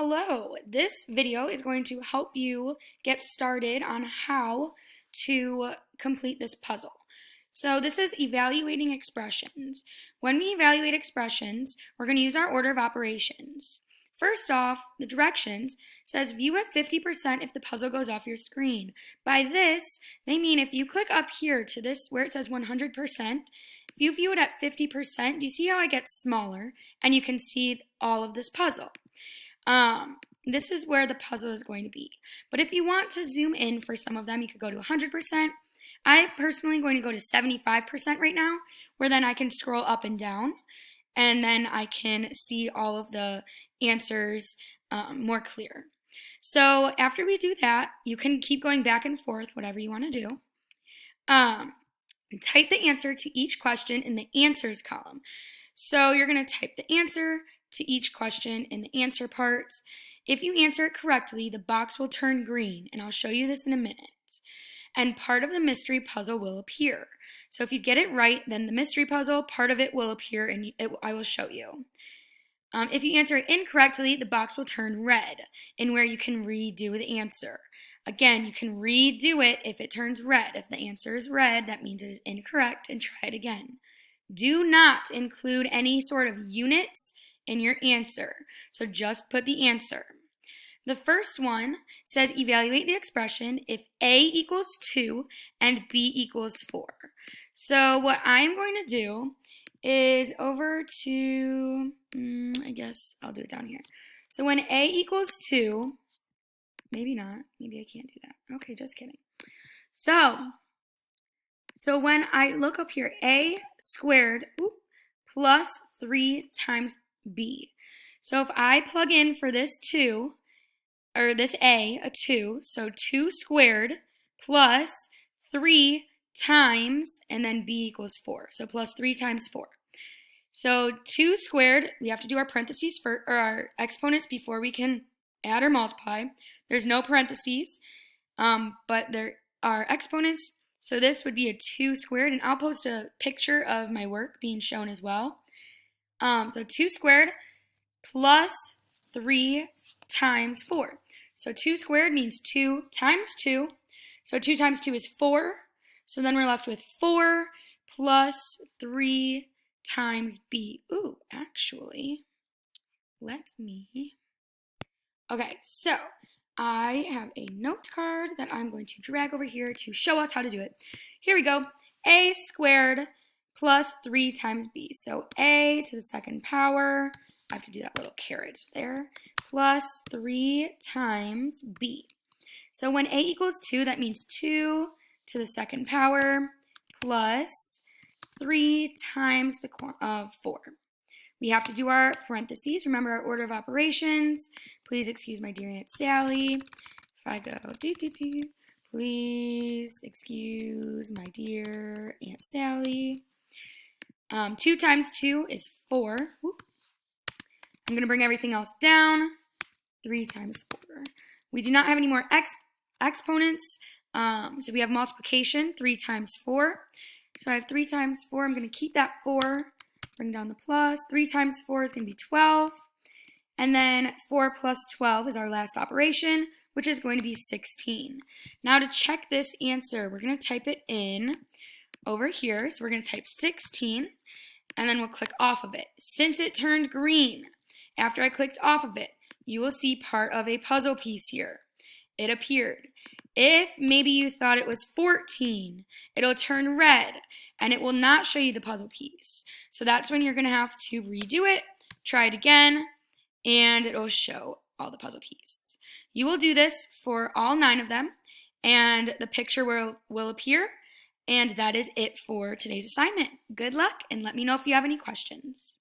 Hello, this video is going to help you get started on how to complete this puzzle. So this is evaluating expressions. When we evaluate expressions, we're going to use our order of operations. First off, the directions says view at 50% if the puzzle goes off your screen. By this, they mean if you click up here to this where it says 100%, if you view it at 50%, do you see how it gets smaller and you can see all of this puzzle? This is where the puzzle is going to be. But if you want to zoom in for some of them, you could go to 100%. I personally am going to go to 75% right now, where then I can scroll up and down, and then I can see all of the answers more clear. So after we do that, you can keep going back and forth, whatever you want to do. Type the answer to each question in the answers column. So you're going to type the answer to each question in the answer parts. If you answer it correctly, the box will turn green, and I'll show you this in a minute. And part of the mystery puzzle will appear. So if you get it right, then the mystery puzzle, part of it will appear, and I will show you. If you answer it incorrectly, the box will turn red, and where you can redo the answer. Again, you can redo it if it turns red. If the answer is red, that means it is incorrect, and try it again. Do not include any sort of units in your answer, so just put the answer. The first one says evaluate the expression if A equals 2 and B equals 4. So what I'm going to do is over to, I guess I'll do it down here. So when A equals 2, maybe not, maybe I can't do that. Okay, just kidding. So when I look up here, A squared plus 3 times B. So if I plug in for this 2, or this a 2, so 2 squared plus 3 times, and then B equals 4. So plus 3 times 4. So 2 squared, we have to do our parentheses for, or our exponents before we can add or multiply. There's no parentheses, but there are exponents. So this would be a 2 squared, and I'll post a picture of my work being shown as well. So 2 squared plus 3 times 4. So 2 squared means 2 times 2. So 2 times 2 is 4. So then we're left with 4 plus 3 times B. Ooh, actually, okay, so I have a note card that I'm going to drag over here to show us how to do it. Here we go. A squared plus 3 times B. So A to the second power, I have to do that little caret there, plus 3 times B. So when A equals 2, that means 2 to the second power plus 3 times the 4. We have to do our parentheses. Remember our order of operations. Please excuse my dear Aunt Sally. If I go please excuse my dear Aunt Sally. 2 times 2 is 4. Whoop. I'm going to bring everything else down. 3 times 4. We do not have any more exponents, so we have multiplication, 3 times 4. So I have 3 times 4. I'm going to keep that 4, bring down the plus. 3 times 4 is going to be 12. And then 4 plus 12 is our last operation, which is going to be 16. Now to check this answer, we're going to type it in over here. So we're going to type 16, and then we'll click off of it. Since it turned green, after I clicked off of it, you will see part of a puzzle piece here. It appeared. If maybe you thought it was 14, it'll turn red, and it will not show you the puzzle piece. So that's when you're going to have to redo it, try it again, and it'll show all the puzzle piece. You will do this for all 9 of them, and the picture will appear, and that is it for today's assignment. Good luck, and let me know if you have any questions.